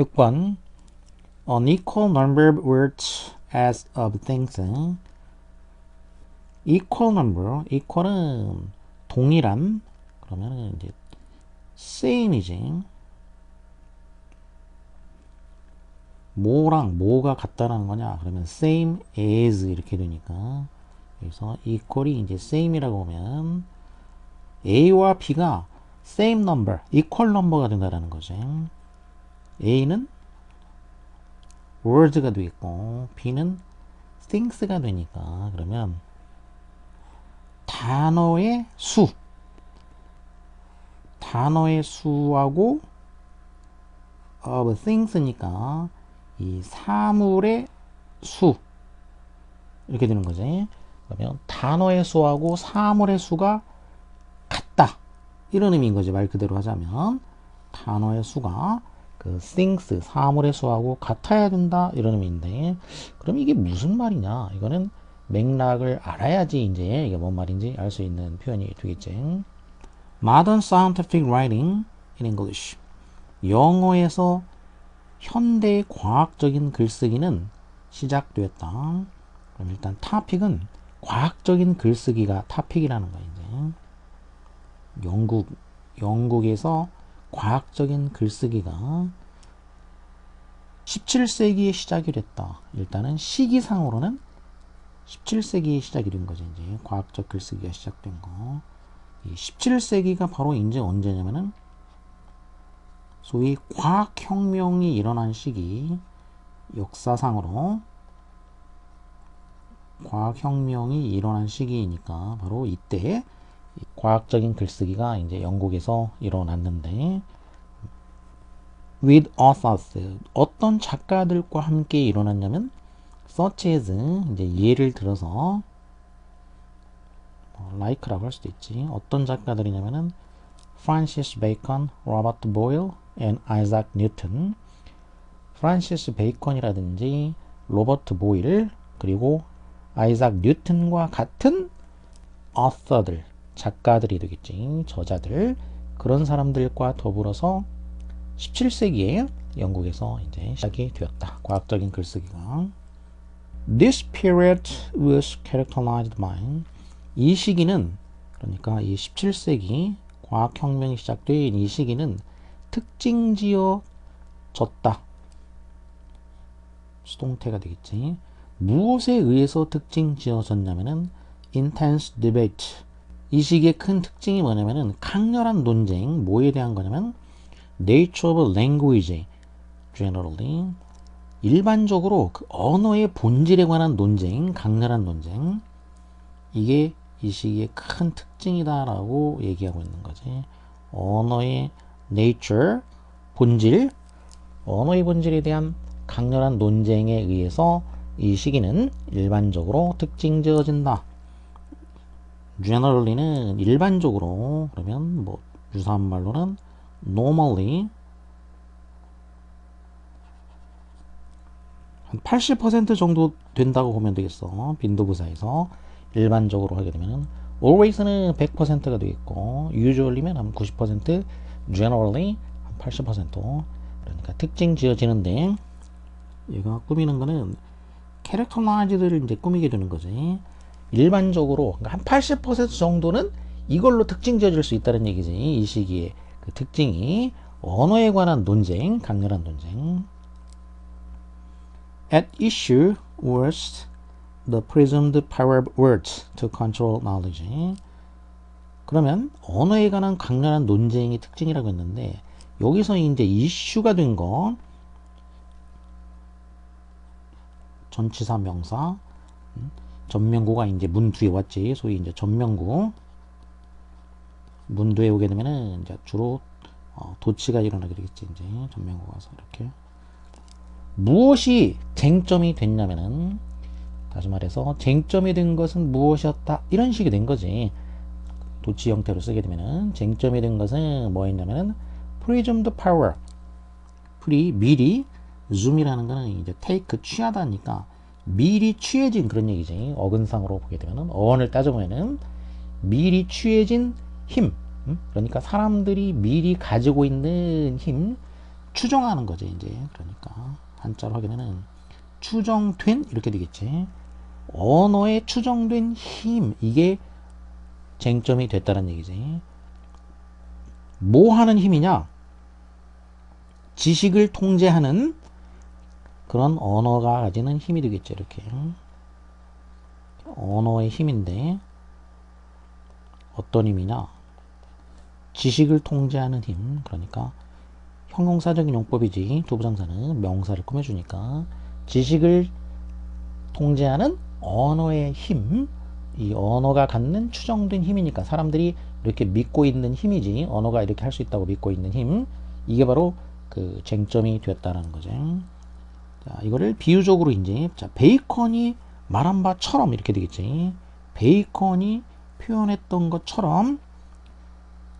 6번 An equal number of words as of things. equal number, equal은 동일한, 그러면은 이제 same이지. 뭐랑 뭐가 같다라는 거냐? 그러면 same as 이렇게 되니까 여기서 equal이 이제 same이라고 하면 A와 B가 same number, equal number가 된다라는 거지. A는 words가 되겠고 B는 things가 되니까 그러면 단어의 수하고 of things니까 이 사물의 수 이렇게 되는 거지. 그러면 단어의 수하고 사물의 수가 같다 이런 의미인 거지. 말 그대로 하자면 단어의 수가 그 things 사물의 수하고 같아야 된다 이런 의미인데, 그럼 이게 무슨 말이냐? 이거는 맥락을 알아야지 이제 이게 뭔 말인지 알 수 있는 표현이 되겠지. Modern scientific writing in English. 영어에서 현대 과학적인 글쓰기는 시작되었다. 그럼 일단 토픽은 과학적인 글쓰기가 토픽이라는 거야. 이제 영국에서 과학적인 글쓰기가 17세기에 시작이 됐다. 일단은 시기상으로는 17세기에 시작이 된 거죠. 이제 과학적 글쓰기가 시작된 거. 이 17세기가 바로 이제 언제냐면은 소위 과학혁명이 일어난 시기, 역사상으로 과학혁명이 일어난 시기이니까 바로 이때 과학적인 글쓰기가 이제 영국에서 일어났는데, with authors 어떤 작가들과 함께 일어났냐면 such as 이제 예를 들어서 like라고 할 수도 있지. 어떤 작가들이냐면은 프란시스 베이컨, 로버트 보일, and 아이작 뉴턴. 프란시스 베이컨이라든지 로버트 보일 그리고 아이작 뉴턴과 같은 author들 작가들이 되겠지. 저자들 그런 사람들과 더불어서 17세기에 영국에서 이제 시작이 되었다. 과학적인 글쓰기가. This period was characterized by 이 시기는 그러니까 이 17세기 과학혁명이 시작된 이 시기는 특징지어졌다. 수동태가 되겠지. 무엇에 의해서 특징지어졌냐면은 intense debate. 이 시기의 큰 특징이 뭐냐면은 강렬한 논쟁. 뭐에 대한 거냐면 nature of language generally. 일반적으로 그 언어의 본질에 관한 논쟁, 강렬한 논쟁. 이게 이 시기의 큰 특징이다라고 얘기하고 있는 거지. 언어의 nature, 본질, 언어의 본질에 대한 강렬한 논쟁에 의해서 이 시기는 일반적으로 특징지어진다. generally는 일반적으로, 그러면 뭐 유사한 말로는 normally 한 80% 정도 된다고 보면 되겠어. 빈도부사에서 일반적으로 하게 되면은 always는 100%가 되겠고 usually면 한 90%, generally 한 80%. 그러니까 특징 지어지는데 얘가 꾸미는 거는 characterized를 이제 꾸미게 되는 거지. 일반적으로 그러니까 한 80% 정도는 이걸로 특징 지어질 수 있다는 얘기지. 이 시기에 그 특징이 언어에 관한 논쟁, 강렬한 논쟁. At issue was the presumed power of words to control knowledge. 그러면 언어에 관한 강렬한 논쟁이 특징이라고 했는데 여기서 이제 이슈가 된 거 전치사 명사 전명구가 이제 문 뒤에 왔지. 소위 이제 전명구 문 뒤에 오게 되면은 이제 주로 도치가 일어나게 되겠지. 이제 전명구가 와서 이렇게 무엇이 쟁점이 됐냐면은 다시 말해서 쟁점이 된 것은 무엇이었다 이런 식이 된 거지. 도치 형태로 쓰게 되면은 쟁점이 된 것은 뭐였냐면은 presumed power. 미리 zoom이라는 거는 이제 take 취하다니까 미리 취해진 그런 얘기지. 어근상으로 보게 되면은 어원을 따져보면은 미리 취해진 힘. 그러니까 사람들이 미리 가지고 있는 힘, 추정하는 거지 이제. 그러니까 한자로 하기에는 추정된 이렇게 되겠지. 언어에 추정된 힘, 이게 쟁점이 됐다는 얘기지. 뭐 하는 힘이냐? 지식을 통제하는 그런 언어가 가지는 힘이 되겠죠. 이렇게 언어의 힘인데 어떤 힘이냐? 지식을 통제하는 힘. 그러니까 형용사적인 용법이지. 두부정사는 명사를 꾸며주니까 지식을 통제하는 언어의 힘. 이 언어가 갖는 추정된 힘이니까 사람들이 이렇게 믿고 있는 힘이지. 언어가 이렇게 할 수 있다고 믿고 있는 힘. 이게 바로 그 쟁점이 되었다는 거죠. 자, 이거를 비유적으로 이제 자, 베이컨이 말한 바처럼 이렇게 되겠지. 베이컨이 표현했던 것처럼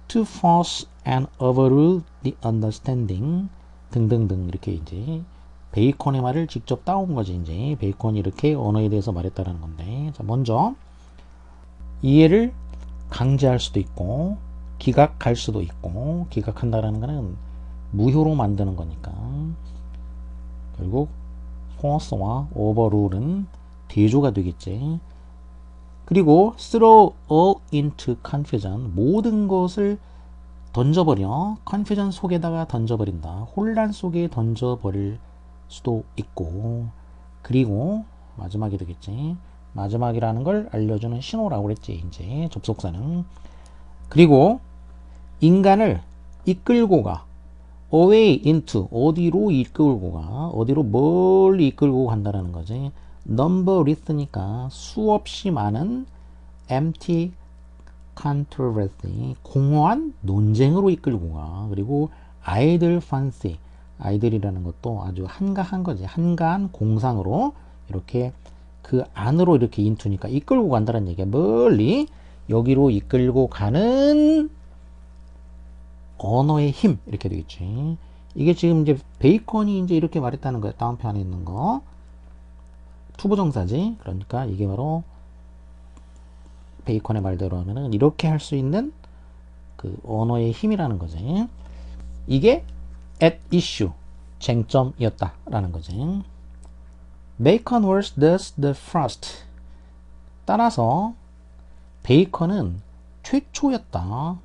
to force and overrule the understanding 등등등 이렇게 이제 베이컨의 말을 직접 따온 거지. 이제 베이컨이 이렇게 언어에 대해서 말했다는 건데, 자, 먼저 이해를 강제할 수도 있고 기각할 수도 있고, 기각한다라는 거는 무효로 만드는 거니까 결국 force와 overrule은 대조가 되겠지. 그리고 throw all into confusion, 모든 것을 던져버려. confusion 속에다가 던져버린다. 혼란 속에 던져버릴 수도 있고, 그리고 마지막이 되겠지. 마지막이라는 걸 알려주는 신호라고 그랬지. 이제 접속사는. 그리고 인간을 이끌고 가. away into, 어디로 이끌고 가. 어디로 멀리 이끌고 간다라는 거지. numberless니까 수없이 많은 empty controversy, 공허한 논쟁으로 이끌고 가. 그리고 idle fancy, 아이들이라는 것도 아주 한가한 거지. 한가한 공상으로 이렇게 그 안으로 이렇게 인투니까 이끌고 간다는 얘기야. 멀리 여기로 이끌고 가는 언어의 힘 이렇게 되겠지. 이게 지금 이제 베이컨이 이제 이렇게 말했다는 거야. 다음 편에 있는 거 투부정사지. 그러니까 이게 바로 베이컨의 말대로 하면은 이렇게 할 수 있는 그 언어의 힘이라는 거지. 이게 at issue, 쟁점이었다라는 거지. Bacon was thus the first. 따라서 베이컨은 최초였다.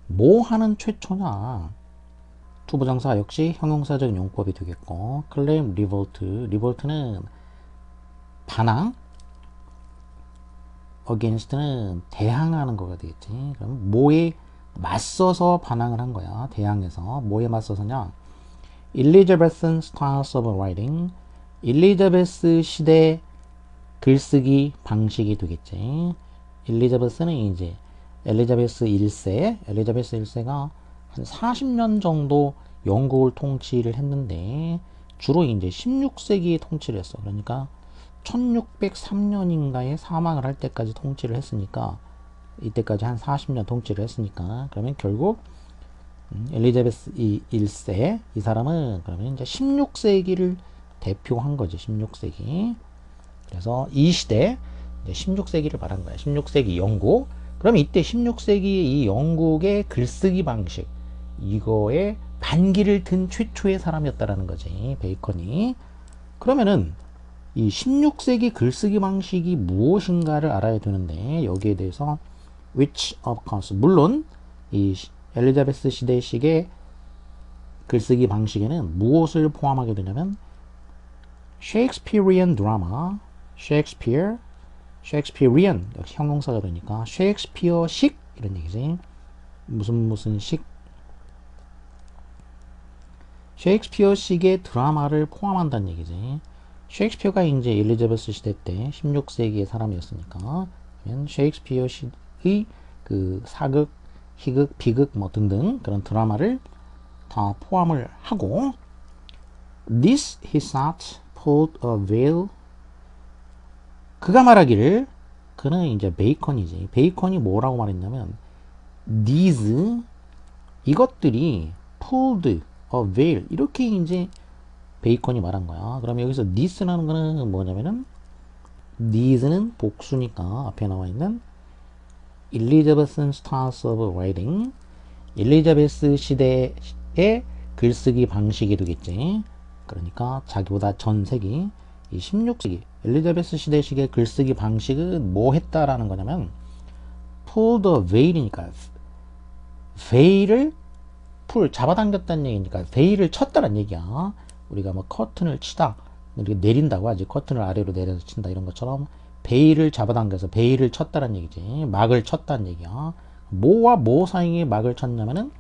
뭐 하는 최초냐? 투부정사 역시 형용사적 용법이 되겠고, claim revolt, revolt는 반항, against는 대항하는 거가 되겠지. 그럼 뭐에 맞서서 반항을 한 거야. 대항해서. 뭐에 맞서서냐? Elizabethan styles of writing, 엘리자베스 시대 글쓰기 방식이 되겠지. 엘리자베스는 이제 엘리자베스 1세, 엘리자베스 1세가 한 40년 정도 영국을 통치를 했는데 주로 이제 16세기에 통치를 했어. 그러니까 1603년인가에 사망을 할 때까지 통치를 했으니까, 이때까지 한 40년 통치를 했으니까, 그러면 결국 엘리자베스 1세 이 사람은 그러면 이제 16세기를 대표한 거지. 16세기. 그래서 이 시대 16세기를 말한 거야. 16세기 영국. 그럼 이때 16세기 이 영국의 글쓰기 방식, 이거에 반기를 든 최초의 사람이었다라는 거지. 베이컨이. 그러면은 이 16세기 글쓰기 방식이 무엇인가를 알아야 되는데, 여기에 대해서 which of course, 물론 이 엘리자베스 시대식의 글쓰기 방식에는 무엇을 포함하게 되냐면 Shakespearean drama, Shakespearean 역시 형용사가 되니까 셰익스피어식 이런 얘기지. 무슨 식? 셰익스피어식의 드라마를 포함한다는 얘기지. 셰익스피어가 이제 엘리자베스 시대 때 16세기의 사람이었으니까, 셰익스피어식의 그 사극, 희극, 비극 뭐 등등 그런 드라마를 다 포함을 하고, This he thought pulled a veil. 그가 말하기를, 그는 이제 베이컨이지. 베이컨이 뭐라고 말했냐면 these, 이것들이 pulled a veil, 이렇게 이제 베이컨이 말한 거야. 그럼 여기서 this라는 거는 뭐냐면은, these는 복수니까 앞에 나와 있는 Elizabethan styles of writing, 엘리자베스 시대의 글쓰기 방식이 되겠지. 그러니까 자기보다 전 세기 이 16세기 엘리자베스 시대식의 글쓰기 방식은 뭐 했다라는 거냐면 pull the veil이니까 veil을 잡아당겼다는 얘기니까 veil을 쳤다는 얘기야. 우리가 뭐 커튼을 치다 이렇게 내린다고 하지. 커튼을 아래로 내려서 친다 이런 것처럼 베일을 잡아당겨서 베일을 쳤다는 얘기지. 막을 쳤다는 얘기야. 뭐와 뭐 사이에 막을 쳤냐면은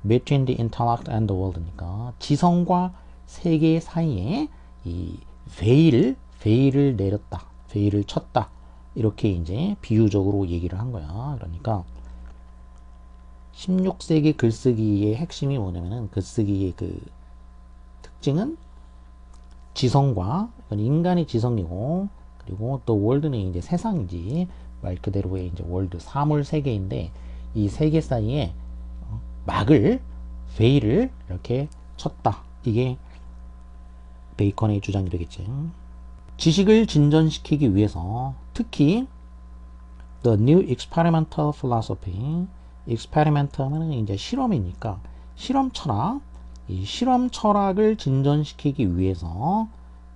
between the intellect and the world니까 지성과 세계 사이에 이 베일을 내렸다. 베일을 쳤다. 이렇게 이제 비유적으로 얘기를 한 거야. 그러니까 16세기 글쓰기의 핵심이 뭐냐면은 글쓰기의 그 특징은 지성과 인간의 지성이고 그리고 또 월드는 이제 세상이지 말 그대로의 이제 월드 사물 세계인데 이 세계 사이에 막을 베일을 이렇게 쳤다. 이게 베이컨의 주장이 되겠지. 지식을 진전시키기 위해서 특히 The New Experimental Philosophy experiment하면 이제 실험이니까 실험 철학 이 실험 철학을 진전시키기 위해서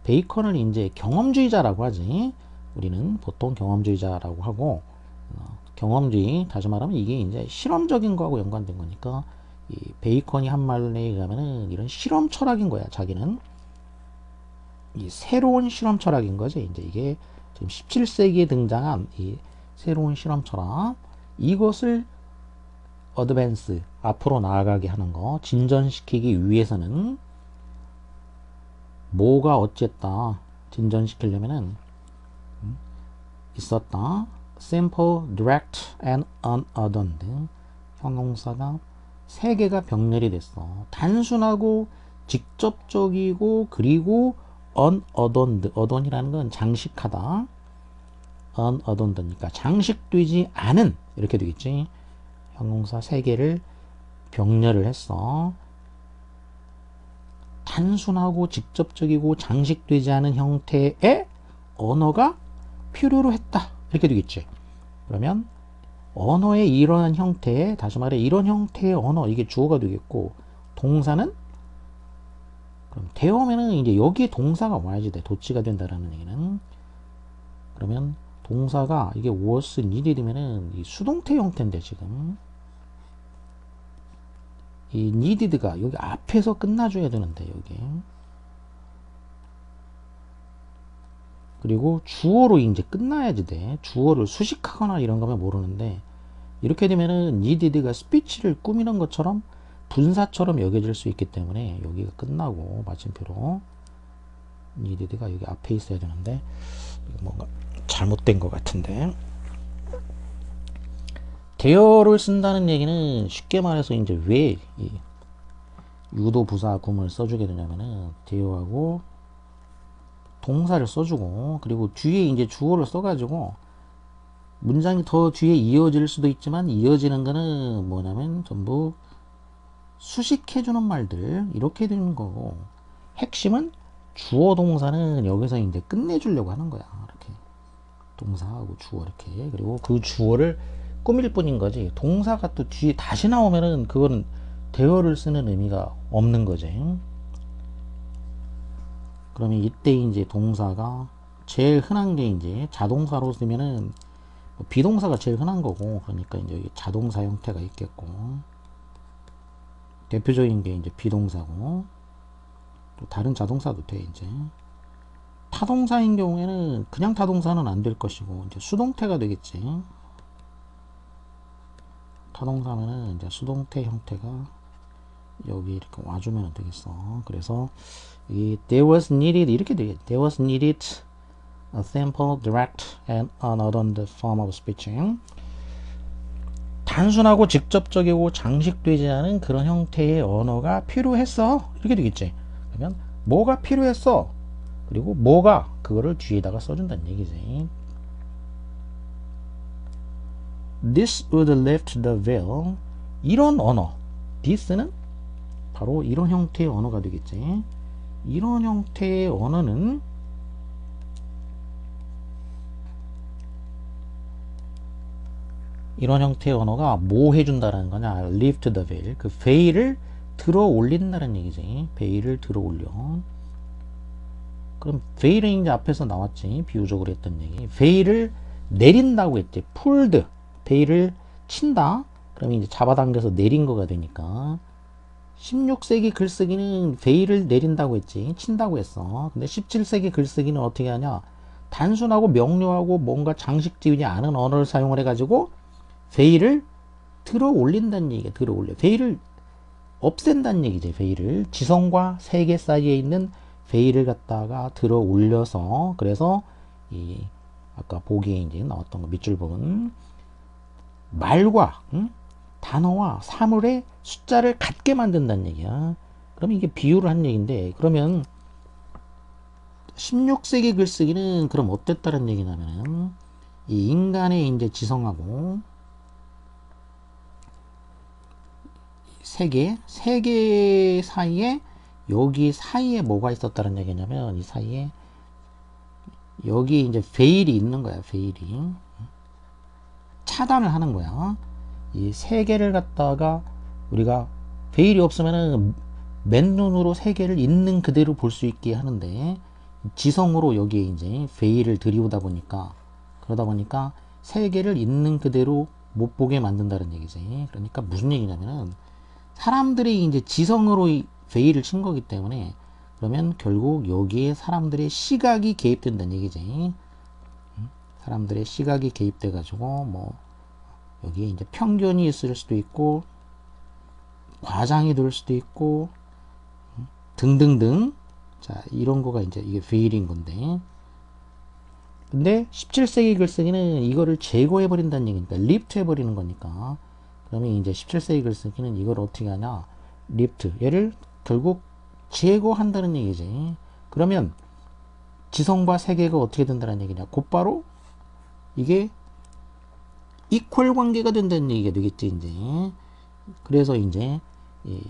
베이컨을 이제 경험주의자라고 하지. 우리는 보통 경험주의자라고 하고 경험주의 다시 말하면 이게 이제 실험적인 거하고 연관된 거니까 이 베이컨이 한 말에 의하면은 이런 실험 철학인 거야. 자기는 이 새로운 실험 철학인 거지. 이제 이게 지금 17세기에 등장한 이 새로운 실험 철학 이것을 어드밴스 앞으로 나아가게 하는 거 진전시키기 위해서는 뭐가 어쨌다 진전시키려면은 있었다 simple, direct and unadorned 형용사가 세 개가 병렬이 됐어. 단순하고 직접적이고 그리고 unadorned adorn이라는 건 장식하다 unadorned니까 장식되지 않은 이렇게 되겠지. 형용사 세 개를 병렬을 했어. 단순하고 직접적이고 장식되지 않은 형태의 언어가 필요로 했다. 이렇게 되겠지. 그러면 언어의 이러한 형태, 다시 말해 이런 형태의 언어, 이게 주어가 되겠고 동사는 그럼 대어면은 이제 여기에 동사가 와야지 돼. 도치가 된다라는 얘기는. 그러면 동사가 이게 was needed면은 이 수동태 형태인데 지금 이 needed가 여기 앞에서 끝나줘야 되는데 여기 그리고 주어로 이제 끝나야지 돼. 주어를 수식하거나 이런 거면 모르는데 이렇게 되면은 needed가 스피치를 꾸미는 것처럼 분사처럼 여겨질 수 있기 때문에 여기가 끝나고 마침표로 needed가 여기 앞에 있어야 되는데 뭔가 잘못된 것 같은데 대어를 쓴다는 얘기는 쉽게 말해서 이제 왜 이 유도 부사 구문을 써주게 되냐면은 대어하고 동사를 써주고 그리고 뒤에 이제 주어를 써가지고 문장이 더 뒤에 이어질 수도 있지만 이어지는 거는 뭐냐면 전부 수식해주는 말들 이렇게 되는 거고 핵심은 주어 동사는 여기서 이제 끝내주려고 하는 거야. 이렇게 동사하고 주어 이렇게 그리고 그 주어를 꾸밀 뿐인 거지. 동사가 또 뒤에 다시 나오면은 그거는 대어를 쓰는 의미가 없는 거지. 그러면 이때 이제 동사가 제일 흔한 게 이제 자동사로 쓰면은 뭐 비동사가 제일 흔한 거고 그러니까 이제 여기 자동사 형태가 있겠고 대표적인 게 이제 비동사고 또 다른 자동사도 돼 이제 타동사인 경우에는 그냥 타동사는 안 될 것이고 이제 수동태가 되겠지. 타동사면은 이제 수동태 형태가 여기 이렇게 와주면 되겠어. 그래서 이 there was needed 이렇게 되겠지. There was needed a simple, direct and unadorned form of speech. 단순하고 직접적이고 장식되지 않은 그런 형태의 언어가 필요했어. 이렇게 되겠지. 그러면 뭐가 필요했어? 그리고 뭐가 그거를 뒤에다가 써준다는 얘기지. This would lift the veil. 이런 언어. this는 바로 이런 형태의 언어가 되겠지. 이런 형태의 언어는 이런 형태의 언어가 뭐 해준다라는 거냐? lift the veil. 그 veil을 들어 올린다는 얘기지. 베일을 들어 올려. 그럼 베일은 이제 앞에서 나왔지. 비유적으로 했던 얘기. 베일을 내린다고 했지. 풀드. 베일을 친다. 그러면 이제 잡아당겨서 내린 거가 되니까 16세기 글쓰기는 베일을 내린다고 했지. 친다고 했어. 근데 17세기 글쓰기는 어떻게 하냐. 단순하고 명료하고 뭔가 장식지우지 않은 언어를 사용을 해가지고 베일을 들어 올린다는 얘기야. 들어 올려. 베일을 없앤다는 얘기지. 베일을 지성과 세계 사이에 있는 베일을 갖다가 들어 올려서, 그래서 이 아까 보기에 이제 나왔던 거 밑줄 부분, 말과 단어와 사물의 숫자를 같게 만든다는 얘기야. 그러면 이게 비유를 한 얘기인데, 그러면 16세기 글쓰기는 그럼 어땠다는 얘기냐면, 이 인간의 이제 지성하고 세계 사이에, 여기 사이에 뭐가 있었다는 얘기냐면, 이 사이에 여기 이제 베일이 있는 거야. 베일이 차단을 하는 거야. 이 세계를 갖다가 우리가 베일이 없으면은 맨눈으로 세계를 있는 그대로 볼 수 있게 하는데, 지성으로 여기에 이제 베일을 들이오다 보니까, 그러다 보니까 세계를 있는 그대로 못 보게 만든다는 얘기지. 그러니까 무슨 얘기냐면은, 사람들이 이제 지성으로 베일을 친 거기 때문에, 그러면 결국 여기에 사람들의 시각이 개입된다는 얘기지. 사람들의 시각이 개입돼 가지고 뭐 여기에 이제 편견이 있을 수도 있고 과장이 될 수도 있고 등등등. 자, 이런 거가 이제 이게 베일인 건데, 근데 17세기 글쓰기는 이거를 제거해 버린다는 얘기니까, 리프트 해 버리는 거니까, 그러면 이제 17세기 글쓰기는 이걸 어떻게 하냐, 리프트, 얘를 결국 제거한다는 얘기지. 그러면 지성과 세계가 어떻게 된다는 얘기냐, 곧바로 이게 이퀄 관계가 된다는 얘기가 되겠지 이제. 그래서 이제 이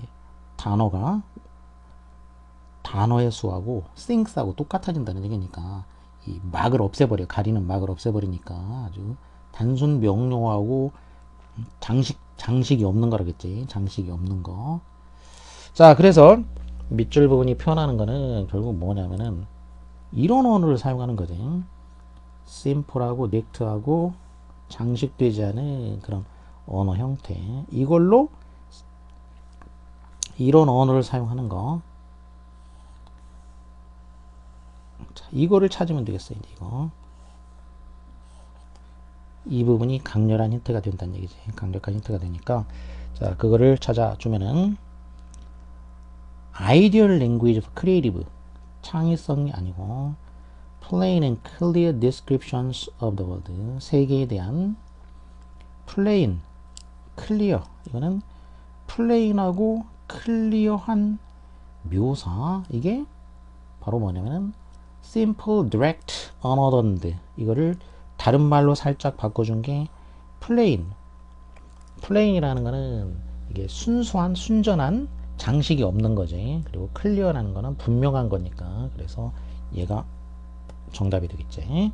단어의 수하고 things하고 똑같아진다는 얘기니까, 이 막을 없애버려. 가리는 막을 없애버리니까 아주 단순 명료하고 장식이 없는 거라겠지. 장식이 없는 거. 자, 그래서 밑줄 부분이 표현하는 거는 결국 뭐냐면은 이런 언어를 사용하는 거지. 심플하고 넥트하고 장식되지 않은 그런 언어 형태. 이걸로 이런 언어를 사용하는 거. 자, 이거를 찾으면 되겠어요. 이거. 이 부분이 강렬한 힌트가 된다는 얘기지. 강력한 힌트가 되니까, 자, 그거를 찾아주면은, Ideal Language of Creative, 창의성이 아니고 Plain and Clear Descriptions of the World, 세계에 대한 Plain, Clear, 이거는 플레인하고 클리어한 묘사. 이게 바로 뭐냐면은 Simple, Direct, Unadorned, 이거를 다른 말로 살짝 바꿔준 게 플레인이라는 거는 이게 순수한, 순전한, 장식이 없는 거지. 그리고 클리어라는 거는 분명한 거니까, 그래서 얘가 정답이 되겠지.